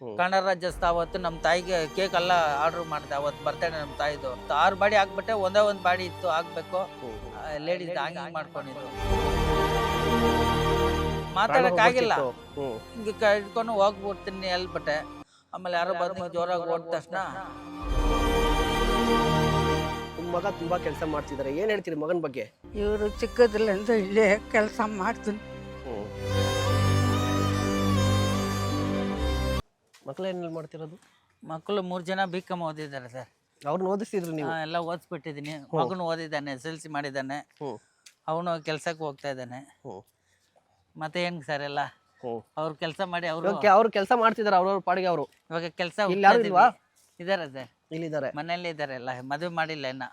ಕನ್ನಡ ರಾಜ್ಯೋತ್ಸವ ಅವತ್ತು ನಮ್ಮ ತಾಯಿಗೆ ಕೇಕ್ ಎಲ್ಲ ಆರ್ಡರ್ ಮಾಡಿದೆ. ಅವತ್ತು ಬರ್ತಡೇ ನಮ್ಮ ತಾಯಿದು 6 ಬಾಡಿ ಹಾಕ್ಬಿಟ್ಟೆ. ಒಂದೇ ಒಂದು ಬಾಡಿ ಇತ್ತು ಹಾಕ್ಬೇಕು. ಲೇಡೀಸ್ ಹಂಗಿಂಗ್ ಮಾಡ್ಕೊಂಡಿದ್ದು ಮಾತಾಡಕ್ಕಾಗಿಲ್ಲ. ಹಿಂಗೆ ಇಟ್ಕೊಂಡು ಹೋಗ್ಬಿಡ್ತೀನಿ ಹೇಳ್ಬಿಟ್ಟೆ. ಆಮೇಲೆ ಯಾರೋ ಬಂದು ಜೋರಾಗಿ ಓಡಿದ ತಕ್ಷಣ ನಿಮ್ಮ ಮಗ ತುಂಬಾ ಕೆಲಸ ಮಾಡ್ತಿದ್ದಾರೆ, ಏನ್ ಹೇಳ್ತೀರಿ ಮಗನ ಬಗ್ಗೆ? ಇವರು ಚಿಕ್ಕದ್ರಿಂದ ಇಲ್ಲೇ ಕೆಲಸ ಮಾಡ್ತೀನಿ. ಮಕ್ಕಳು ಏನೇನು ಮಾಡ್ತಿರೋದು? ಮಕ್ಕಳು 3 ಜನ BCom ಓದಿದ್ದಾರೆ ಸರ್. ಅವ್ರನ್ನ ಓದಿಸಿದ್ರು ನೀವು? ಎಲ್ಲ ಓದಿಸ್ಬಿಟ್ಟಿದ್ದೀನಿ. ಮಗನು ಓದಿದ್ದಾನೆ, SLC ಮಾಡಿದ್ದಾನೆ. ಅವನು ಕೆಲ್ಸಕ್ಕೆ ಹೋಗ್ತಾ ಇದ್ದಾನೆ. ಮತ್ತೆ ಹೆಂಗ್ ಸರ್ ಎಲ್ಲ ಅವ್ರು ಕೆಲಸ ಮಾಡಿ ಅವ್ರು ಕೆಲಸ ಮಾಡ್ತಿದಾರೆ ಅವ್ರವ್ರ ಪಾಡಿಗೆ. ಅವರು ಇವಾಗ ಕೆಲಸ ಇದಾರೆ ಸರ್, ಇಲ್ಲಿದ್ದಾರೆ, ಮನೇಲಿ ಇದಾರೆ. ಎಲ್ಲ ಮದುವೆ ಮಾಡಿಲ್ಲ ಇನ್ನ.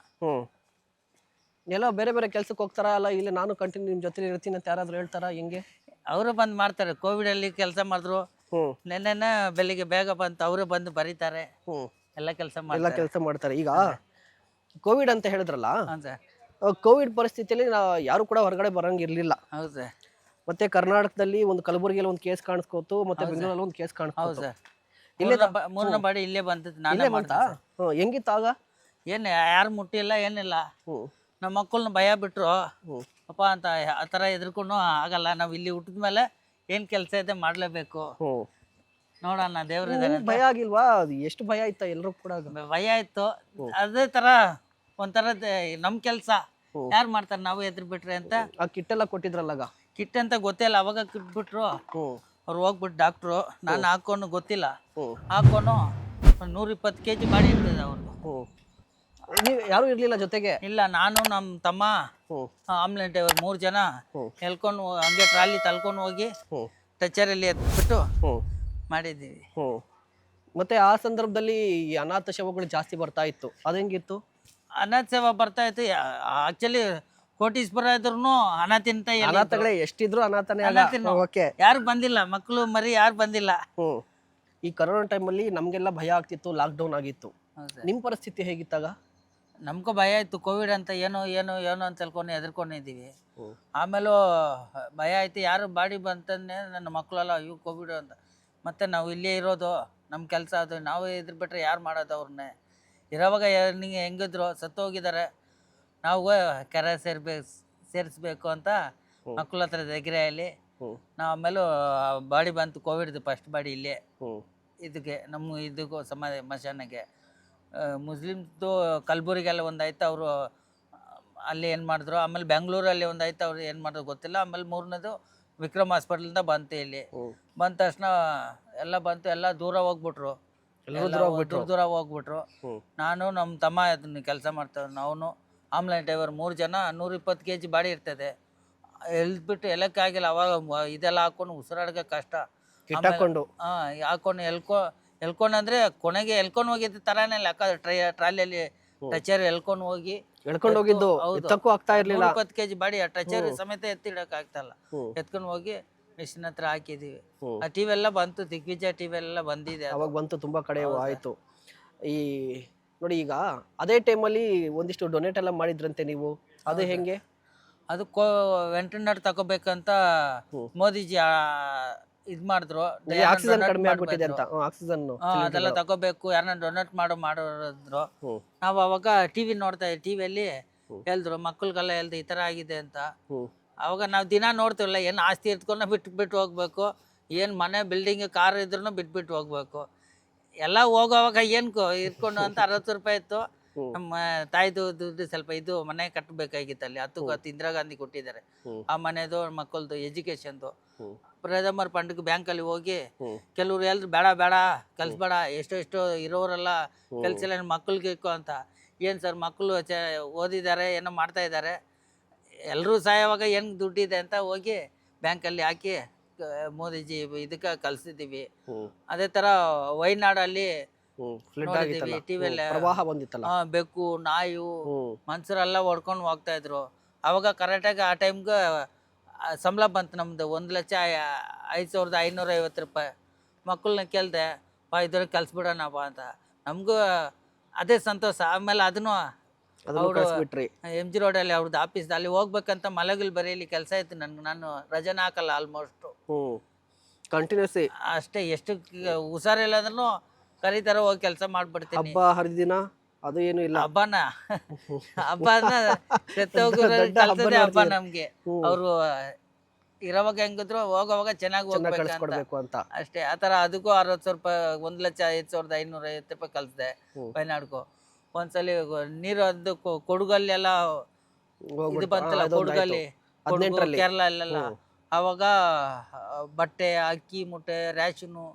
ಎಲ್ಲೋ ಬೇರೆ ಬೇರೆ ಕೆಲ್ಸಕ್ಕೆ ಹೋಗ್ತಾರ ಅಲ್ಲ, ಇಲ್ಲಿ ನಾನು ಕಂಟಿನ್ಯೂ ನಿಮ್ ಜೊತೆ ಇರ್ತೀನಿ ಅಂತ ಯಾರಾದ್ರೂ ಹೇಳ್ತಾರ? ಹೆಂಗೆ? ಅವರು ಬಂದು ಮಾಡ್ತಾರೆ. ಕೋವಿಡ್ ಅಲ್ಲಿ ಕೆಲಸ ಮಾಡಿದ್ರು. ನೆನ್ನೆನ ಬೆಳಿಗ್ಗೆ ಬೇಗ ಬಂತು, ಅವರೇ ಬಂದು ಬರೀತಾರೆ. ಎಲ್ಲ ಕೆಲಸ ಮಾಡ್ತಾರೆ. ಈಗ ಕೋವಿಡ್ ಅಂತ ಹೇಳಿದ್ರಲ್ಲ, ಸರ್. ಕೋವಿಡ್ ಪರಿಸ್ಥಿತಿಯಲ್ಲಿ ಯಾರು ಕೂಡ ಹೊರಗಡೆ ಬರಂಗಿರ್ಲಿಲ್ಲ. ಹೌದು ಸರ್. ಮತ್ತೆ ಕರ್ನಾಟಕದಲ್ಲಿ ಒಂದು ಕಲಬುರಗಿಯಲ್ಲಿ ಒಂದು ಕೇಸ್ ಕಾಣಿಸ್ಕೋತು, ಮತ್ತೆ ಬೆಂಗಳೂರಲ್ಲಿ ಒಂದು ಕೇಸ್ ಕಾಣಿಸ್ಕೋತು. ಸರ್, ಮೂರನೇ ಬಾಡಿ ಇಲ್ಲೇ ಬಂದಿತ್ತು. ನಾನೇ ಮಾಡ್ತಾ. ಹೆಂಗಿತ್ತು ಆಗ? ಏನು ಯಾರು ಮುಟ್ಟಿಲ್ಲ, ಏನಿಲ್ಲ. ನಮ್ಮ ಮಕ್ಕಳನ್ನ ಭಯ ಬಿಟ್ರು ಅಪ್ಪ ಅಂತ. ಆ ಥರ ಎದ್ರಕೊಂಡು ಆಗಲ್ಲ, ನಾವು ಇಲ್ಲಿ ಹುಟ್ಟಿದ್ಮೇಲೆ ಏನು ಕೆಲಸ ಇದೆ ಮಾಡಲೇಬೇಕು, ನೋಡೋಣ ದೇವ್ರಿದ್ದಾರೆ. ಭಯ ಆಗಿಲ್ವಾ? ಎಷ್ಟು ಭಯ ಆಯ್ತಾ ಎಲ್ಲರೂ ಕೂಡ? ಭಯ ಇತ್ತು. ಅದೇ ಥರ ಒಂಥರದ ನಮ್ಮ ಕೆಲಸ ಯಾರು ಮಾಡ್ತಾರೆ, ನಾವು ಎದುರು ಬಿಟ್ರೆ ಅಂತ. ಆ ಕಿಟ್ ಎಲ್ಲ ಕೊಟ್ಟಿದ್ರಲ್ಲ, ಕಿಟ್ ಅಂತ ಗೊತ್ತಿಲ್ಲ. ಅವಾಗ ಕಿಟ್ಬಿಟ್ರು ಅವ್ರು. ಹೋಗ್ಬಿಟ್ಟು ಡಾಕ್ಟ್ರು, ನಾನು ಹಾಕೊಂಡು ಗೊತ್ತಿಲ್ಲ, ಹಾಕೊಂಡು 120 kg ಬಾಡಿ ಇರ್ತದೆ ಅವ್ರದ್ದು. ಯಾರು ಇರ್ಲಿಲ್ಲ ಜೊತೆಗೆ? ಇಲ್ಲ, ನಾನು ನಮ್ಮ ತಮ್ಮ, ಆಂಬ್ಲೆನ್ಸ್ ಡ್ರೈವರ್ 3 ಜನ ಎಲ್ಕೊಂಡು ಹಂಗೆ ಟ್ರಾಲಿ ತಳ್ಕೊಂಡು ಹೋಗಿ ಟಚರಲ್ಲಿ ಎತ್ಬಿಟ್ಟು ಮಾಡಿದ್ದೀವಿ. ಮತ್ತೆ ಆ ಸಂದರ್ಭದಲ್ಲಿ ಅನಾಥ ಶವಗಳು ಜಾಸ್ತಿ ಬರ್ತಾ ಇತ್ತು, ಅದು ಹೆಂಗಿತ್ತು? ಅನಾಥ ಸೇವಾ ಬರ್ತಾ ಇತ್ತು. ಆಕ್ಚುಲಿ ಕೋಟೀಶ್ವರ ಇದ್ರು ಅನಾಥಿಂತ ಅನಾಥಗಳೇ ಎಷ್ಟಿದ್ರು ಅನಾಥನೇ. ಯಾರು ಬಂದಿಲ್ಲ, ಮಕ್ಕಳು ಮರಿ ಯಾರು ಬಂದಿಲ್ಲ. ಈ ಕರೋನಾ ಟೈಮಲ್ಲಿ ನಮ್ಗೆಲ್ಲ ಭಯ ಆಗ್ತಿತ್ತು, ಲಾಕ್ಡೌನ್ ಆಗಿತ್ತು. ನಿಮ್ ಪರಿಸ್ಥಿತಿ ಹೇಗಿತ್ತಾಗ? ನಮ್ಗೂ ಭಯ ಇತ್ತು. ಕೋವಿಡ್ ಅಂತ ಏನೋ ಏನೋ ಏನೋ ಅಂತ ಹೇಳ್ಕೊಂಡು ಎದ್ಕೊಂಡಿದ್ದೀವಿ. ಆಮೇಲೂ ಭಯ ಆಯ್ತು. ಯಾರು ಬಾಡಿ ಬಂತಂದ್ರೆ ನನ್ನ ಮಕ್ಕಳೆಲ್ಲ ಅಯ್ಯೋ ಕೋವಿಡ್ ಅಂತ. ಮತ್ತೆ ನಾವು ಇಲ್ಲೇ ಇರೋದು, ನಮ್ಮ ಕೆಲಸ ಅದು, ನಾವು ಇದ್ರ ಬಿಟ್ರೆ ಯಾರು ಮಾಡೋದು ಅವ್ರನ್ನೇ? ಇರೋವಾಗ ಹೆಂಗಿದ್ರು ಸತ್ತೋಗಿದ್ದಾರೆ. ನಾವು ಕೆರೆ ಸೇರಿಸ್ಬೇಕು ಅಂತ ಮಕ್ಕಳ ಹತ್ರ ಧೈರ್ಯಲ್ಲಿ ನಾವು. ಆಮೇಲೂ ಬಾಡಿ ಬಂತು ಕೋವಿಡ್ದು, ಫಸ್ಟ್ ಬಾಡಿ ಇಲ್ಲೇ ಇದಕ್ಕೆ ನಮ್ಮ ಇದಕ್ಕೂ ಮಶಾನಗೆ. ಮುಸ್ಲಿಮ್ದು ಕಲಬುರಗಿಯಲ್ಲಿ ಒಂದಾಯ್ತು, ಅವರು ಅಲ್ಲಿ ಏನು ಮಾಡಿದ್ರು. ಆಮೇಲೆ ಬೆಂಗಳೂರಲ್ಲಿ ಒಂದಾಯ್ತು, ಅವ್ರು ಏನು ಮಾಡಿದ್ರು ಗೊತ್ತಿಲ್ಲ. ಆಮೇಲೆ 3ನೇದು ವಿಕ್ರಮ್ ಹಾಸ್ಪಿಟಲಿಂದ ಬಂತು. ಇಲ್ಲಿ ಬಂದ ತಕ್ಷಣ ಎಲ್ಲ ಬಂತು, ಎಲ್ಲ ದೂರ ಹೋಗ್ಬಿಟ್ರು, ದೂರ ಹೋಗ್ಬಿಟ್ರು. ನಾನು ನಮ್ಮ ತಮ್ಮ ಅದನ್ನ ಕೆಲಸ ಮಾಡ್ತೇವೆ. ನಾವು ಆಂಬ್ಲೆನ್ಸ್ ಡ್ರೈವರ್ 3 ಜನ 120 kg ಬಾಡಿ ಇರ್ತದೆ. ಎಲ್ಬಿಟ್ಟು ಎಲ್ಲಕ್ಕಾಗಿಲ್ಲ. ಅವಾಗ ಇದೆಲ್ಲ ಹಾಕೊಂಡು ಉಸಿರಾಡೋಕೆ ಕಷ್ಟ. ಹಾಕೊಂಡು ಎಲ್ಕೊಂಡ್ರೆ ಕೊನೆಗೆ ಎಲ್ಕೊಂಡು ಹೋಗಿದ್ದ ತರಾನೇ ಲೆಕ್ಕ. ಟ್ರಾಲಿಯಲ್ಲಿ ಟಚರ್ ಎಲ್ಕೊಂಡು ಹೋಗಿದ್ದು. 120 kg ಬಾಡಿ ಟಚರ್ ಸಮೇತ ಎತ್ತಿಡಕ್ ಆಗ್ತಲ್ಲ. ಎತ್ಕೊಂಡು ಹೋಗಿ ಮಿಷಿನ್ ಹತ್ರ ಹಾಕಿದೀವಿ. ಆ ಟಿವಿ ಎಲ್ಲ ಬಂತು, ದಿಗ್ವಿಜಯ ಟಿವಿ ಎಲ್ಲ ಬಂದಿದೆ. ಅವಾಗ ಬಂತು, ತುಂಬಾ ಕಡೆ ಆಯ್ತು. ಈ ನೋಡಿ, ಈಗ ಅದೇ ಟೈಮಲ್ಲಿ ಒಂದಿಷ್ಟು ಡೊನೇಟ್ ಎಲ್ಲ ಮಾಡಿದ್ರಂತೆ ನೀವು, ಅದು ಹೆಂಗೆ? ಅದು ವೆಂಟಿಲೇಟರ್ ತಗೋಬೇಕಂತ ಮೋದಿಜಿ ಇದ್ ಮಾಡಿದ್ರು. ಆಕ್ಸಿಜನ್ ಕಡಿಮೆ ಆಗ್ಬಿಟ್ಟಿದೆ ಅಂತ, ಆಕ್ಸಿಜನ್ ಅದೆಲ್ಲ ತಗೋಬೇಕು, ಯಾರನ್ನ ಡೊನೇಟ್ ಮಾಡಿದ್ರು. ನಾವು ಅವಾಗ ಟಿವಿ ನೋಡ್ತಾ ಇದ್ವಿ. ಟಿವಿಯಲ್ಲಿ ಹೇಳಿದ್ರು ಮಕ್ಕಳಿಗೆಲ್ಲ ಹೇಳ್ದು ಈ ತರ ಆಗಿದೆ ಅಂತ. ಅವಾಗ ನಾವು ದಿನ ನೋಡ್ತೀವಲ್ಲ, ಏನು ಆಸ್ತಿ ಎತ್ಕೊಂಡು ಬಿಟ್ಟು ಹೋಗ್ಬೇಕು, ಏನು ಮನೆ ಬಿಲ್ಡಿಂಗ್ ಕಾರ್ ಇದ್ರು ಬಿಟ್ಬಿಟ್ಟು ಹೋಗ್ಬೇಕು. ಎಲ್ಲ ಹೋಗೋವಾಗ ಏನು ಇಟ್ಕೊಂಡು ಅಂತ 60 ರೂಪಾಯಿ ಇತ್ತು. ನಮ್ಮ ತಾಯಿದು ದುಡ್ಡು ಸ್ವಲ್ಪ ಇದು ಮನೆ ಕಟ್ಟಬೇಕಾಗಿತ್ತು. ಅಲ್ಲಿ 10 ಇಂದಿರಾ ಗಾಂಧಿ ಕೊಟ್ಟಿದ್ದಾರೆ. ಆ ಮನೆದು ಮಕ್ಕಳದು ಎಜುಕೇಶನ್ದು ಪ್ರಥಮರ್ ಫಂಡ್ಗೆ ಬ್ಯಾಂಕಲ್ಲಿ ಹೋಗಿ ಕೆಲವ್ರು ಎಲ್ರು ಬೇಡ ಕಲಿಸ್ಬೇಡ, ಎಷ್ಟೋ ಇರೋರೆಲ್ಲ ಕಲಿಸಿಲ್ಲ ಮಕ್ಕಳಿಗೆ ಅಂತ. ಏನು ಸರ್ ಮಕ್ಕಳು ಓದಿದ್ದಾರೆ, ಏನೋ ಮಾಡ್ತಾ ಇದ್ದಾರೆ, ಎಲ್ಲರೂ ಸಾಯೋವಾಗ ಏನು ದುಡ್ಡಿದೆ ಅಂತ ಹೋಗಿ ಬ್ಯಾಂಕಲ್ಲಿ ಹಾಕಿ ಮೋದಿಜಿ ಇದಕ್ಕೆ ಕಲಿಸಿದ್ದೀವಿ. ಅದೇ ಥರ ವಯನಾಡಲ್ಲಿ ಪ್ರವಾಹ ಬಂದಿತ್ತಲ್ಲ, ಬೆಕ್ಕು ನಾಯಿ ಮನ್ಸರೆಲ್ಲ ಹೊಡ್ಕೊಂಡು ಹೋಗ್ತಾ ಇದ್ರು. ಅವಾಗ ಕರೆಕ್ಟಾಗಿ ಆ ಟೈಮ್ಗೆ ಸಂಬಳ ಬಂತು ನಮ್ದು 1,05,550 ರೂಪಾಯಿ. ಮಕ್ಕಳನ್ನ ಕೇಳಿದೆ, ಇದ್ರ ಕಲ್ಸ್ಬಿಡೋಣಪ್ಪ ಅಂತ. ನಮಗೂ ಅದೇ ಸಂತೋಷ. ಆಮೇಲೆ ಅದನ್ನು MG ರೋಡಲ್ಲಿ ಅವ್ರದ್ದು ಆಫೀಸ್ ಅಲ್ಲಿ ಹೋಗ್ಬೇಕಂತ ಮಲಗಲ್ ಬರೀಲಿ ಕೆಲಸ ಇತ್ತು ನನಗೆ. ನಾನು ರಜೆನ ಹಾಕಲ್ಲ ಆಲ್ಮೋಸ್ಟ್. ಕಂಟಿನ್ಯೂಸ್ಲಿ ಅಷ್ಟೇ. ಎಷ್ಟು ಹುಷಾರಿಲ್ಲ ಅಂದ್ರೂ ಕರೀತಾರ, ಹೋಗಿ ಕೆಲಸ ಮಾಡ್ಬಿಡ್ತೀನಿ. ಹಬ್ಬ ಹರಿದಿನ ಅದು ಏನು ಇಲ್ಲ. ಹಬ್ಬನ ಹಬ್ಬನ ಸತ್ತೋಗಿರೋ ದೊಡ್ಡ ಹಬ್ಬ ಕಲ್ಸದೆ ಹಬ್ಬ ನೋಡ್ತೀರ. ನಮ್ಗೆ. ಅವರು ಇರೋವಾಗ ಹೆಂಗಿದ್ರು ಹೋಗೋವಾಗ ಚೆನ್ನಾಗಿ ಹೋಗ್ಬೇಕಂತ ಕಳ್ಸ್ಕೊಡ್ಬೇಕು ಅಂತ. ಅಷ್ಟೇ. ಆ ಥರ ಅದಕ್ಕೂ 60,000 ರೂಪಾಯಿ, 1,05,550 ರೂಪಾಯಿ ಕಲಿಸ್ದೆ ವಯನಾಡ್ಕೊ. ಒಂದ್ಸಲಿ ನೀರು ಅದು ಕೊಡಗಲ್ಲೆಲ್ಲ ಇದು ಬಂತಲ್ಲ, ಕೊಡಗಲ್ಲಿ ಕೇರಳ ಅಲ್ಲೆಲ್ಲ, ಅವಾಗ ಬಟ್ಟೆ, ಅಕ್ಕಿ ಮೂಟೆ, ರ್ಯಾಷನು,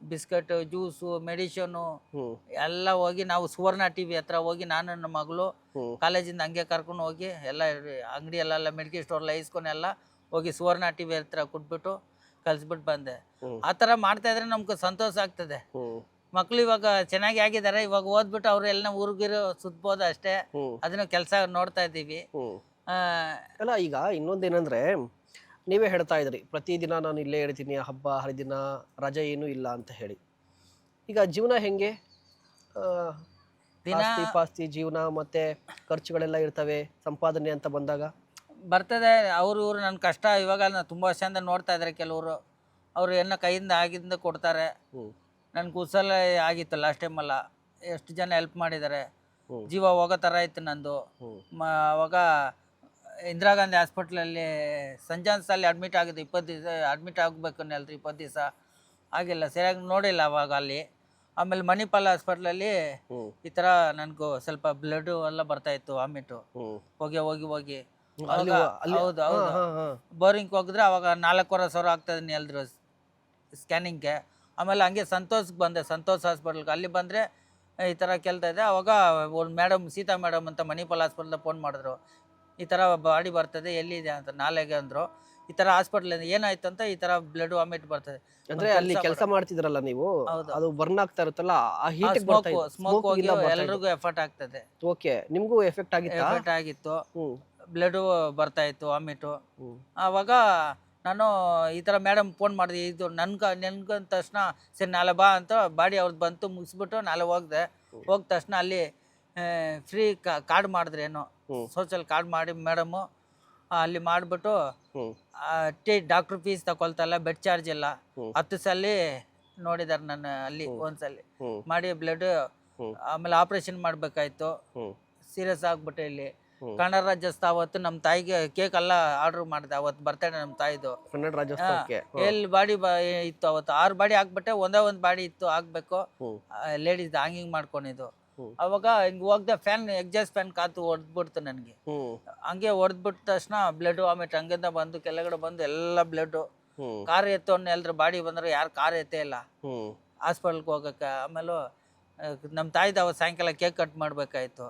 ಬಿಸ್ಕೆಟ್, ಜ್ಯೂಸು, ಮೆಡಿಷನು ಎಲ್ಲ ಹೋಗಿ ನಾವು ಸುವರ್ಣ ಟಿವಿ ಹತ್ರ ಹೋಗಿ ನಾನು ನನ್ನ ಮಗಳು ಕಾಲೇಜಿಂದ ಹಂಗೆ ಕರ್ಕೊಂಡು ಹೋಗಿ ಎಲ್ಲ ಅಂಗಡಿ ಎಲ್ಲ ಮೆಡಿಕಲ್ ಸ್ಟೋರ್ ಇಸ್ಕೊಂಡು ಎಲ್ಲ ಹೋಗಿ ಸುವರ್ಣ ಟಿವಿ ಹತ್ರ ಕೊಟ್ಬಿಟ್ಟು ಕಲ್ಸ್ಬಿಟ್ಟು ಬಂದೆ. ಆ ಥರ ಮಾಡ್ತಾ ಇದ್ರೆ ನಮ್ಗೆ ಸಂತೋಷ ಆಗ್ತದೆ. ಮಕ್ಳು ಇವಾಗ ಚೆನ್ನಾಗಿ ಆಗಿದ್ದಾರೆ, ಇವಾಗ ಓದ್ಬಿಟ್ಟು ಅವ್ರು ಎಲ್ಲ ಊರಿಗಿರೋ ಸುತ್ಬೋದು ಅಷ್ಟೇ. ಅದನ್ನ ಕೆಲಸ ನೋಡ್ತಾ ಇದ್ದೀವಿ. ಅಲ್ಲ, ಈಗ ಇನ್ನೊಂದೇನಂದ್ರೆ ನೀವೇ ಹೇಳ್ತಾ ಇದ್ರಿ ಪ್ರತಿದಿನ ನಾನು ಇಲ್ಲೇ ಇರ್ತೀನಿ, ಹಬ್ಬ ಹರಿದಿನ ರಜೆ ಏನೂ ಇಲ್ಲ ಅಂತ ಹೇಳಿ. ಈಗ ಜೀವನ ಹೆಂಗೆ? ಆಸ್ತಿ ಪಾಸ್ತಿ ಜೀವನ ಮತ್ತೆ ಖರ್ಚುಗಳೆಲ್ಲ ಇರ್ತವೆ, ಸಂಪಾದನೆ ಅಂತ ಬಂದಾಗ ಬರ್ತದೆ. ಅವರು ಇವರು ನನ್ನ ಕಷ್ಟ ಇವಾಗ ನಾನು ತುಂಬ ವರ್ಷದಿಂದ ನೋಡ್ತಾ ಇದ್ದಾರೆ. ಕೆಲವರು ಅವರು ಏನೋ ಕೈಯಿಂದ ಆಗಿಂದ ಕೊಡ್ತಾರೆ. ನನ್ಗೆ ಕುಸಲ ಆಗಿತ್ತು ಲಾಸ್ಟ್ ಟೈಮಲ್ಲ, ಎಷ್ಟು ಜನ ಹೆಲ್ಪ್ ಮಾಡಿದ್ದಾರೆ. ಜೀವ ಹೋಗೋ ಥರ ಇತ್ತು ನಂದು. ಅವಾಗ ಇಂದಿರಾ ಗಾಂಧಿ ಹಾಸ್ಪಿಟ್ಲಲ್ಲಿ ಸಂಜಾನ್ಸಲ್ಲಿ ಅಡ್ಮಿಟ್ ಆಗಿದ್ದು. 20 ದಿವಸ ಅಡ್ಮಿಟ್ ಆಗಬೇಕು ಅನ್ನಲ್ರಿ, 20 ದಿವಸ ಆಗಿಲ್ಲ, ಸರಿಯಾಗಿ ನೋಡಿಲ್ಲ ಅವಾಗ ಅಲ್ಲಿ. ಆಮೇಲೆ ಮಣಿಪಾಲ್ ಹಾಸ್ಪಿಟ್ಲಲ್ಲಿ ಈ ಥರ ನನಗೂ ಸ್ವಲ್ಪ ಬ್ಲಡ್ ಎಲ್ಲ ಬರ್ತಾಯಿತ್ತು, ವಾಮಿಟು ಹೋಗಿ ಹೋಗಿ ಹೋಗಿ. ಅವಾಗ ಹೌದು ಹೌದು, ಬೋರಿಂಗ್ ಹೋಗಿದ್ರೆ ಅವಾಗ 4,500 ಆಗ್ತದೆ ಎಲ್ದ್ರು ಸ್ಕ್ಯಾನಿಂಗ್ಗೆ. ಆಮೇಲೆ ಹಂಗೆ ಸಂತೋಷಕ್ಕೆ ಬಂದೆ, ಸಂತೋಷ್ ಹಾಸ್ಪಿಟ್ಲ್ಗೆ. ಅಲ್ಲಿ ಬಂದರೆ ಈ ಥರ ಕೇಳ್ತಾ ಇದೆ. ಅವಾಗ ಒಂದು ಮೇಡಮ್, ಸೀತಾ ಮೇಡಮ್ ಅಂತ ಮಣಿಪಾಲ್ ಹಾಸ್ಪಿಟ್ಲಿಂದ ಫೋನ್ ಮಾಡಿದ್ರು, ಈ ಥರ ಬಾಡಿ ಬರ್ತದೆ, ಎಲ್ಲಿದೆ ಅಂತ. ನಾಳೆಗೆ ಅಂದರು. ಈ ಥರ ಹಾಸ್ಪಿಟ್ಲಿಂದ ಏನಾಯ್ತು ಅಂತ, ಈ ಥರ ಬ್ಲಡ್ ವಾಮಿಟ್ ಬರ್ತದೆ. ಅಂದ್ರೆ ಅಲ್ಲಿ ಕೆಲಸ ಮಾಡ್ತಿದ್ರಲ್ಲ ನೀವು, ಅದು ಬರ್ನ್ ಆಗ್ತಾ ಇರುತ್ತಲ್ಲ, ಆ ಹೀಟ್ ಸ್ಮೋಕ್ ಹೋಗಿ ಎಲ್ರಿಗೂ ಎಫೆಕ್ಟ್ ಆಗ್ತದೆ. ಓಕೆ, ನಿಮ್ಗೂ ಎಫೆಕ್ಟ್ ಆಗಿತ್ತು. ಬ್ಲಡ್ ಬರ್ತಾ ಇತ್ತು, ವಾಮಿಟು. ಆವಾಗ ನಾನು ಈ ಥರ ಮೇಡಮ್ ಫೋನ್ ಮಾಡಿದೆ, ಇದು ನನ್ಗಂದ ತಕ್ಷಣ ಸರಿ ನಾಳೆ ಬಾ ಅಂತ ಬಾಡಿ ಅವ್ರದ್ದು ಬಂತು. ಮುಗಿಸ್ಬಿಟ್ಟು ನಾಳೆ ಹೋಗ್ದೆ. ಹೋದ ತಕ್ಷಣ ಅಲ್ಲಿ ಫ್ರೀ ಕಾರ್ಡ್ ಮಾಡಿದ್ರೇನೋ, ಸೋಷಲ್ ಕಾರ್ಡ್ ಮಾಡಿ ಮೇಡಮು ಅಲ್ಲಿ ಮಾಡಿಬಿಟ್ಟು ಡಾಕ್ಟ್ರ್ ಫೀಸ್ ತಗೊಳ್ತಲ್ಲ, ಬೆಡ್ ಚಾರ್ಜ್ ಎಲ್ಲ 10 ಸಲ ನೋಡಿದಾರೆ ನನ್ನ ಅಲ್ಲಿ. ಒಂದ್ಸಲಿ ಮಾಡಿ ಬ್ಲಡ್, ಆಮೇಲೆ ಆಪ್ರೇಷನ್ ಮಾಡಬೇಕಾಯ್ತು. ಸೀರಿಯಸ್ ಆಗ್ಬಿಟ್ಟೆ ಇಲ್ಲಿ ಕನ್ನಡ ರಾಜ್ಯೋತ್ಸವ. ಅವತ್ತು ನಮ್ಮ ತಾಯಿಗೆ ಕೇಕ್ ಎಲ್ಲ ಆರ್ಡರ್ ಮಾಡಿದೆ, ಅವತ್ತು ಬರ್ತಡೇ ನಮ್ಮ ತಾಯಿದು. ಕನ್ನಡ ರಾಜ್ಯೋತ್ಸವಕ್ಕೆ ಎಲ್ಲಿ ಬಾಡಿ ಇತ್ತು ಅವತ್ತು 6 ಬಾಡಿ ಹಾಕ್ಬಿಟ್ಟೆ, ಒಂದೇ ಒಂದು ಬಾಡಿ ಇತ್ತು ಹಾಕ್ಬೇಕು. ಲೇಡೀಸ್ ಹಂಗಿಂಗ್ ಮಾಡ್ಕೊಂಡಿದ್ದು. ಅವಾಗ ಹಿಂಗೆ ಹೋಗ್ದೆ, ಫ್ಯಾನ್ ಎಕ್ಸಾಸ್ಟ್ ಫ್ಯಾನ್ ಕಾತು ಹೊಡೆದ್ಬಿಡ್ತು ನನಗೆ. ಹಂಗೆ ಹೊಡೆದ್ಬಿಟ್ಟ ತಕ್ಷಣ ಬ್ಲಡ್ ವಾಮಿಟ್ ಹಂಗಿಂದ ಬಂದು ಕೆಳಗಡೆ ಬಂದು ಎಲ್ಲ ಬ್ಲಡ್. ಕಾರ್ ಎತ್ತು ಎಲ್ರ ಬಾಡಿ ಬಂದ್ರೆ ಯಾರು ಕಾರ್ ಎತ್ತೇ ಇಲ್ಲ ಹಾಸ್ಪಿಟ್ಲ್ಗೆ ಹೋಗಕ್ಕೆ. ಆಮೇಲೆ ನಮ್ಮ ತಾಯಿದು ಅವತ್ತು ಸಾಯಂಕಾಲ ಕೇಕ್ ಕಟ್ ಮಾಡಬೇಕಾಯ್ತು,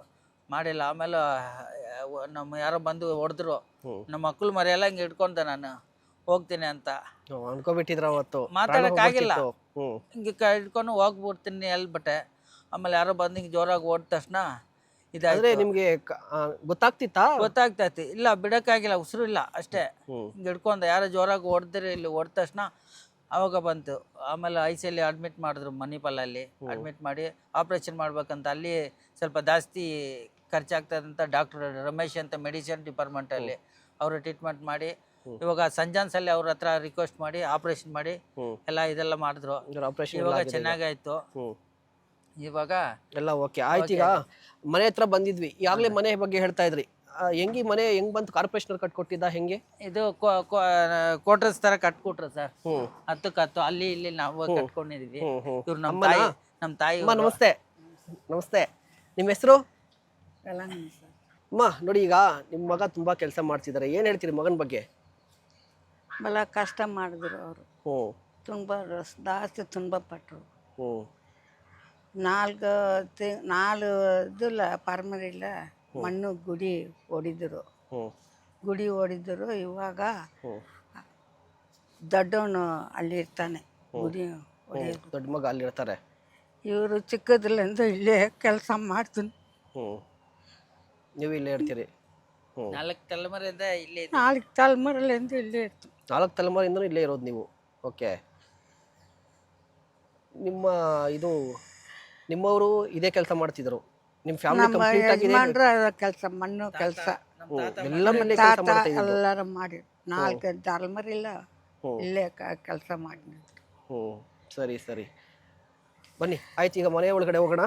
ಮಾಡಿಲ್ಲ. ಆಮೇಲೆ ನಮ್ಮ ಯಾರೋ ಬಂದು ಹೊಡೆದ್ರು. ನಮ್ಮ ಮಕ್ಕಳು ಮರೆಯೆಲ್ಲ ಹಿಂಗೆ ಇಟ್ಕೊಂಡೆ ನಾನು ಹೋಗ್ತೀನಿ ಅಂತ ಅನ್ಕೋಬಿಟ್ಟಿದ್ರ ಅವತ್ತು. ಮಾತಾಡೋಕ್ಕಾಗಿಲ್ಲ, ಹಿಂಗೆ ಇಟ್ಕೊಂಡು ಹೋಗ್ಬಿಡ್ತೀನಿ ಎಲ್ಬಿಟ್ಟೆ. ಆಮೇಲೆ ಯಾರೋ ಬಂದು ಹಿಂಗೆ ಜೋರಾಗಿ ಓಡಿದ ತಕ್ಷಣ ಇದಾದ್ರೆ ನಿಮ್ಗೆ ಗೊತ್ತಾಗ್ತೈತಿ. ಇಲ್ಲ ಬಿಡೋಕ್ಕಾಗಿಲ್ಲ, ಉಸಿರು ಇಲ್ಲ ಅಷ್ಟೇ. ಹಿಂಗೆ ಹಿಡ್ಕೊಂಡೆ, ಯಾರೋ ಜೋರಾಗಿ ಹೊಡೆದ್ರೆ ಇಲ್ಲಿ ಹೊಡೆದ ತಕ್ಷಣ ಅವಾಗ ಬಂತು. ಆಮೇಲೆ ಐಸಿಯಲ್ಲಿ ಅಡ್ಮಿಟ್ ಮಾಡಿದ್ರು, ಮಣಿಪಾಲಲ್ಲಿ ಅಡ್ಮಿಟ್ ಮಾಡಿ ಆಪ್ರೇಷನ್ ಮಾಡ್ಬೇಕಂತ. ಅಲ್ಲಿ ಸ್ವಲ್ಪ ಜಾಸ್ತಿ ಖರ್ಚಾಗ್ತದೆ ಅಂತ ಡಾಕ್ಟರ್ ರಮೇಶ್ ಅಂತ ಮೆಡಿಸಿನ್ ಡಿಪಾರ್ಟ್ಮೆಂಟಲ್ಲಿ ಅವರು ಟ್ರೀಟ್ಮೆಂಟ್ ಮಾಡಿ, ಇವಾಗ ಸಂಜಾನ್ಸಲ್ಲಿ ಅವ್ರ ಹತ್ರ ರಿಕ್ವೆಸ್ಟ್ ಮಾಡಿ ಆಪ್ರೇಷನ್ ಮಾಡಿ ಎಲ್ಲ ಇದೆಲ್ಲ ಮಾಡಿದ್ರು. ಇವಾಗ ಚೆನ್ನಾಗಾಯ್ತು, ಇವಾಗ ಎಲ್ಲ ಓಕೆ ಆಯ್ತು. ಈಗ ಮನೆ ಹತ್ರ ಬಂದಿದ್ವಿ, ಈಗಾಗಲೇ ಮನೆ ಬಗ್ಗೆ ಹೇಳ್ತಾ ಇದ್ರಿ. ಹೆಂಗಿ ಮನೆ ಹೆಂಗ್ ಬಂತು? ಕಾರ್ಪೊರೇಷನ್ ಕಟ್ಕೊಟ್ಟಿದ್ದ ಹೆಂಗೆ? ಇದು ಕ್ವಾರ್ಟರ್ಸ್ ತರ ಕಟ್ಕೊಟ್ರು ಸರ್, 10 ಅಲ್ಲಿ ಇಲ್ಲಿ ನಾವು ಕಟ್ಕೊಂಡಿದ್ವಿ. ಇವ್ರು ನಮ್ಮ ತಾಯಿ. ನಮಸ್ತೆ. ನಮಸ್ತೆ, ನಿಮ್ಮ ಹೆಸರು? ಅಮ್ಮ ನೋಡಿ, ಈಗ ನಿಮ್ಮ ಮಗ ತುಂಬಾ ಕೆಲಸ ಮಾಡ್ತಿದ್ದಾರೆ, ಏನ್ ಹೇಳ್ತೀರಿ ಮಗನ ಬಗ್ಗೆ? ಬಹಳ ಕಷ್ಟ ಮಾಡಿದ್ರು ಅವರು, ತುಂಬಾ ಜಾಸ್ತಿ ತುಂಬ ಪಟ್ಟರು. 4 ಇದಿಲ್ಲ ಪರ್ಮರಿಲ್ಲ, ಮಣ್ಣು ಗುಡಿ ಹೊಡಿದ್ರು. ಇವಾಗ ದೊಡ್ಡವನು ಅಲ್ಲಿ ಇರ್ತಾನೆ, ಗುಡಿ ಹೊಡೆಯೋದು. ದೊಡ್ಡ ಮಗ ಅಲ್ಲಿ ಇರ್ತಾರೆ. ಇವರು ಚಿಕ್ಕದ್ರಲ್ಲಿಂದ ಇಲ್ಲೇ ಕೆಲಸ ಮಾಡ್ತೀನಿ. ನೀವು ಇಲ್ಲೇ ಇರ್ತೀರಿ? 4 ತಲೆಮಾರಿಂದ ಇಲ್ಲೇ. 4 ತಲೆಮಾರಲ್ಲಿಂದ ಇಲ್ಲೇ ಇರ್ತೀನಿ. 4 ತಲೆಮಾರಿಂದನೂ ಇಲ್ಲೇ ಇರೋದು ನೀವು? ಓಕೆ. ನಿಮ್ಮವರು ಇದೇ ಕೆಲಸ ಮಾಡ್ತಿದ್ರು? ನಿಮ್ಮ ಫ್ಯಾಮಿಲಿ ಕಂಪ್ಲೀಟ್ ಆಗಿದೆ ಕೆಲಸ, ಮಣ್ಣು ಕೆಲಸ ಎಲ್ಲ ಮನೆ ಕೆಲಸ ಮಾಡ್ತಾ ಇದ್ರು? ಎಲ್ಲರೂ ಮಾಡಿ 4 ತಲೆಮಾರಿಲ್ಲ ಇಲ್ಲೇ ಕೆಲಸ ಮಾಡಿ ಸರಿ ಸರಿ ಬನ್ನಿ ಆಯ್ತು. ಈಗ ಮನೆ ಒಳಗಡೆ ಹೋಗೋಣ.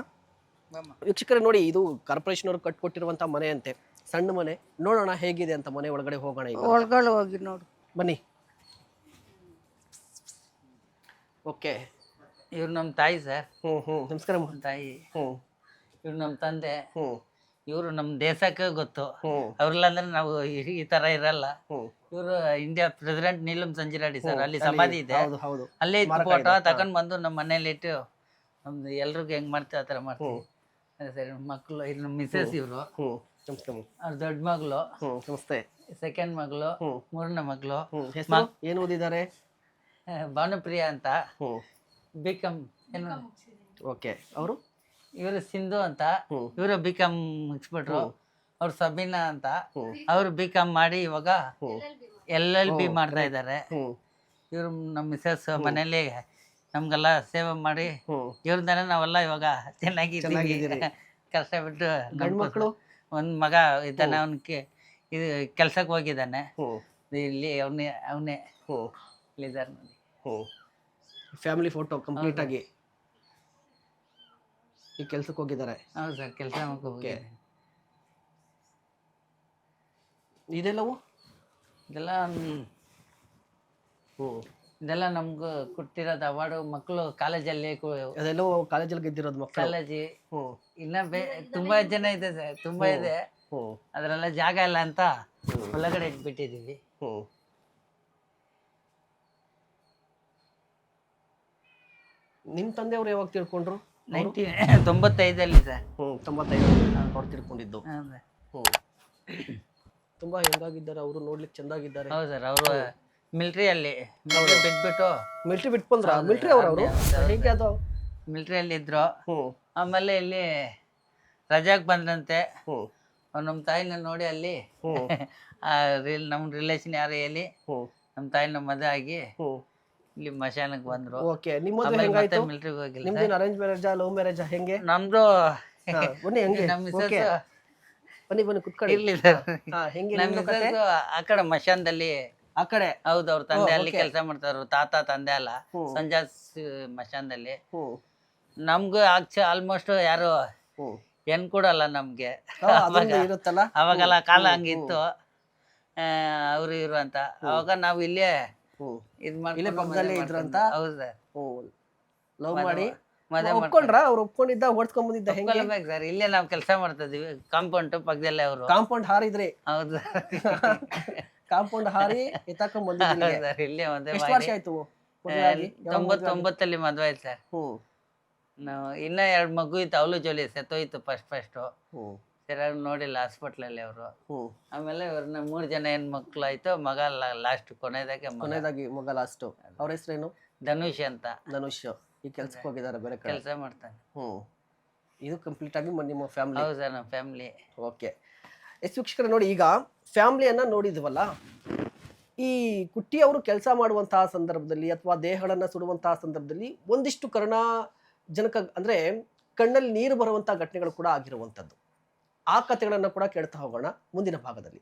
ವೀಕ್ಷಕರೇ ನೋಡಿ, ಇದು ಕಾರ್ಪೊರೇಷನ್ ಅವರು ಕಟ್ಕೊಟ್ಟಿರುವಂತ ಮನೆ ಅಂತೆ, ಸಣ್ಣ ಮನೆ. ನೋಡೋಣ ಹೇಗಿದೆ ಅಂತ, ಮನೆ ಒಳಗಡೆ ಹೋಗೋಣ ಈಗ. ಒಳಗಡೆ ಹೋಗಿ ನೋಡು. ಬನ್ನಿ. ಓಕೆ, ಇವ್ರು ನಮ್ಮ ತಾಯಿ ಸರ್. ನಮಸ್ಕಾರ. ತಾಯಿ ಇವ್ರು ನಮ್ಮ ತಂದೆ. ಹ್ಮ್ ಇವರು ನಮ್ಮ ದೇಶಕ್ಕೆ ಗೊತ್ತು. ಅವ್ರಲ್ಲ ಅಂದ್ರೆ ನಾವು ಈ ತರ ಇರಲ್ಲ. ಇವರು ಇಂಡಿಯಾ ಪ್ರೆಸಿಡೆಂಟ್ ನೀಲಂ ಸಂಜಿರಾಡಿ ಸರ್, ಅಲ್ಲಿ ಸಮಾಧಿ ಇದೆ, ಹೌದು ಹೌದು. ಅಲ್ಲೇ ಇತ್ತು ಫೋಟೋ ತಗೊಂಡ್ ಬಂದು ನಮ್ಮ ಮನೇಲಿ ಇಟ್ಟು ನಮ್ದು ಎಲ್ರಿಗೂ ಹೆಂಗ್ ಮಾಡ್ತೀವಿ ಆ ಥರ ಮಾಡ್ತೀವಿ. ಅದೇ ಸರಿ. ಮಕ್ಕಳು ಇಲ್ಲಿ ನಮ್ಮ ಮಿಸಸ್ ಇವರು, ಅವ್ರ ದೊಡ್ಡ ಮಗಳು, ನಮಸ್ತೆ, ಸೆಕೆಂಡ್ ಮಗಳು, ಮೂರನೇ ಮಗಳು. ಏನು ಓದಿದ್ದಾರೆ? ಭಾನುಪ್ರಿಯ ಅಂತ, ಬಿಕಾಮ್ ಏನು. ಓಕೆ, ಅವರು ಇವರು ಸಿಂಧು ಅಂತ, ಇವರು ಬಿಕಾಮ್ ಮುಗಿಸ್ಬಿಟ್ರು. ಅವ್ರು ಸಬೀನಾ ಅಂತ, ಅವ್ರು ಬಿಕಾಮ್ ಮಾಡಿ ಇವಾಗ LLB ಮಾಡ್ತಾ ಇದ್ದಾರೆ. ಇವ್ರು ನಮ್ಮ ಮಿಸಸ್ ಮನೇಲಿ ನಮ್ಗೆಲ್ಲ ಸೇವೆ ಮಾಡಿ ಇವ್ರದಾನೆ ನಾವೆಲ್ಲ ಇವಾಗ ಚೆನ್ನಾಗಿದ್ದೀವಿ. ಕಷ್ಟ ಬಿಟ್ಟು. ಮಕ್ಕಳು ಒಂದ್ ಮಗ ಇದ್ದಾನೆ, ಅವನಿಗೆ ಇದು ಕೆಲ್ಸಕ್ಕೆ ಹೋಗಿದ್ದಾನೆ ಇಲ್ಲಿ. ಅವನೇ ಇಲ್ಲಿದ್ದಾರೆ ನೋಡಿ. ಫ್ಯಾಮಿಲಿ ಫೋಟೋ ಕಂಪ್ಲೀಟ್ ಆಗಿ ಈ ಕೆಲ್ಸಕ್ಕೆ ಹೋಗಿದ್ದಾರೆ. ಹೌದು ಸರ್, ಕೆಲಸ ಹೋಗಿ. ಇದೆಲ್ಲವು ಇದೆಲ್ಲ ನಮ್ಗೆ ಕೊಟ್ಟಿರೋದು ಅವಾರ್ಡು. ಮಕ್ಕಳು ಕಾಲೇಜಲ್ಲಿ ಅದೆಲ್ಲವೂ ಕಾಲೇಜಲ್ಲಿ ಗೆದ್ದಿರೋದು ಮಕ್ಕಳು. ಕಾಲೇಜಿ ಇನ್ನ ತುಂಬಾ ಜನ ಇದೆ ಸರ್, ತುಂಬಾ ಇದೆ. ಅದ್ರೆಲ್ಲ ಜಾಗ ಇಲ್ಲ ಅಂತ ಒಳಗಡೆ ಇಟ್ಬಿಟ್ಟಿದೀವಿ. ನಿಮ್ ತಂದೆಯವ್ರು ಯಾವಾಗ ತಿಳ್ಕೊಂಡ್ರು? 1995 ಸರ್. 95 ಅವ್ರು ತಿಳ್ಕೊಂಡಿದ್ದು. ತುಂಬಾ ಹೆಂಗಾಗಿದ್ದಾರೆ ಅವರು? ನೋಡ್ಲಿಕ್ಕೆ ಚಂದಾಗಿದ್ದಾರೆ. ಹೌದು ಸರ್, ಅವರು ಮಿಲಿಟರಿಯಲ್ಲಿ ಬಿಟ್ಬಿಟ್ಟು ಮಿಲಿಟರಿ ಬಿಟ್ಟು ಬಂದ್ರ? ಮಿಲಿಟರಿ ಅವರು ಹೇಗೆ ಅದು? ಮಿಲಿಟರಿಯಲ್ಲಿ ಇದ್ರು. ಆಮೇಲೆ ಇಲ್ಲಿ ರಜಾಕ್ ಬಂದ್ರಂತೆ. ನಮ್ಮ ತಾಯಿನ ನೋಡಿ ಅಲ್ಲಿ ನಮ್ ರಿಲೇಷನ್ ಯಾರು ಹೇಳಿ ನಮ್ಮ ತಾಯಿನ ಮದುವೆ ಆಗಿ ಇಲ್ಲಿ ಮಶಾನಕ್ಕೆ ಬಂದ್ರು. ಓಕೆ, ನಿಮ್ಮದು ಹೆಂಗಾಯ್ತು? ಮಿಲಿಟರಿಗೆ ಹೋಗಿಲ್ಲ. ನಿಮ್ದೇನು ಅರೇಂಜ್ ಮ್ಯಾರೇಜಾ ಲವ್ ಮ್ಯಾರೇಜಾ ಹೆಂಗೆ? ನಮ್ದು ಬನ್ನಿ ಹೆಂಗೆ. ನಮ್ಮ ಮಿಸಸ್ ಬನ್ನಿ ಬನ್ನಿ ಕುತ್ಕೊಳ್ಳಿ. ಇರ್ಲಿ ಸರ್. ಹೆಂಗೆ ನಮ್ಮ ಮಿಸಸ್ ಆ ಕಡೆ ಮಶಾನದಲ್ಲಿ. ಆ ಕಡೆ? ಹೌದು, ಅವ್ರ ತಂದೆ ಅಲ್ಲಿ ಕೆಲಸ ಮಾಡ್ತಾರು. ತಾತ ತಂದೆ ಅಲ್ಲ, ಸಂಜಾಸ್ ಮಶಾನದಲ್ಲಿ. ನಮ್ಗೂ ಆಲ್ಮೋಸ್ಟ್ ಯಾರು ಏನ್ ಕೊಡಲ್ಲ ನಮ್ಗೆ. ಇರುತ್ತಲ್ಲ ಅವಾಗೆಲ್ಲ ಕಾಲ ಹಂಗಿತ್ತು. ಅವ್ರು ಇರು ಅಂತ. ಅವಾಗ ನಾವು ಇಲ್ಲೇ ಇದ್ ಪಕ್ಕದಲ್ಲೇ ಇದ್ರಂತ. ಹೌದು ಸರ್. ಲವ್ ಮಾಡಿ ಒಪ್ಕೊಂಡ್ರ? ಅವ್ರು ಒಪ್ಕೊಂಡಿದ್ದ ಹೊಡ್ಕೊಂಡ್ ಬಂದಿದ್ದ? ಹೆಂಗೆ ಸರ್, ಇಲ್ಲೇ ನಾವು ಕೆಲಸ ಮಾಡ್ತಾ ಇದೀವಿ. ಕಾಂಪೌಂಡ್ ಪಕ್ಕದಲ್ಲೇ ಅವರು. ಕಾಂಪೌಂಡ್ ಹಾರಿದ್ರಿ? ಹೌದು, ಕಾಂಪೌಂಡ್ ಹಾರಿ ಎತ್ತಾಕೊಂಡ್ ಬಂದಿದ್ರಿ ಸರ್. ಇಲ್ಲೇ ಒಂದೇ. ಎಷ್ಟು ವರ್ಷ ಆಯ್ತು? 99 ಮದ್ವೆ ಆಯ್ತು ಸರ್. ನಾವು ಇನ್ನ 2 ಮಗು ಇತ್ತು. ಅವಳು ಜೋಲಿ ಸೆತ್ತೋಯ್ತು ಫಸ್ಟ್. ಸರಿಯಾಗಿ ನೋಡಿಲ್ಲ ಹಾಸ್ಪಿಟ್ಲಲ್ಲಿ ಅವರು. ಆಮೇಲೆ ಇವ್ರನ್ನ 3 ಜನ ಹೆಣ್ಮಕ್ಳು ಆಯ್ತು. ಮಗ ಲಾಸ್ಟ್ ಕೊನೆದಾಗಿ ಮಗ ಲಾಸ್ಟ್. ಅವ್ರ ಹೆಸರೇನು? ಧನುಷ್ ಅಂತ. ಧನುಷ್ ಈ ಕೆಲ್ಸಕ್ಕೆ ಹೋಗಿದ್ದಾರೆ, ಬೇರೆ ಕೆಲಸ ಮಾಡ್ತಾನೆ. ಇದು ಕಂಪ್ಲೀಟ್ ಆಗಿ ನಿಮ್ಮ ಫ್ಯಾಮಿಲಿ? ಹೌದು ಸರ್, ನಮ್ಮ ಫ್ಯಾಮಿಲಿ. ಓಕೆ. ವೀಕ್ಷಕರೇ ನೋಡಿ, ಈಗ ಫ್ಯಾಮಿಲಿಯನ್ನ ನೋಡಿದ್ವಲ್ಲ, ಈ ಕುಟ್ಟಿ ಅವರು ಕೆಲಸ ಮಾಡುವಂತಹ ಸಂದರ್ಭದಲ್ಲಿ ಅಥವಾ ದೇಹಗಳನ್ನ ಸುಡುವಂತಹ ಸಂದರ್ಭದಲ್ಲಿ ಒಂದಿಷ್ಟು ಕರುಣಾಜನಕ ಅಂದ್ರೆ ಕಣ್ಣಲ್ಲಿ ನೀರು ಬರುವಂತಹ ಘಟನೆಗಳು ಕೂಡ ಆಗಿರುವಂಥದ್ದು. ಆ ಕಥೆಗಳನ್ನ ಕೂಡ ಕೇಳ್ತಾ ಹೋಗೋಣ ಮುಂದಿನ ಭಾಗದಲ್ಲಿ.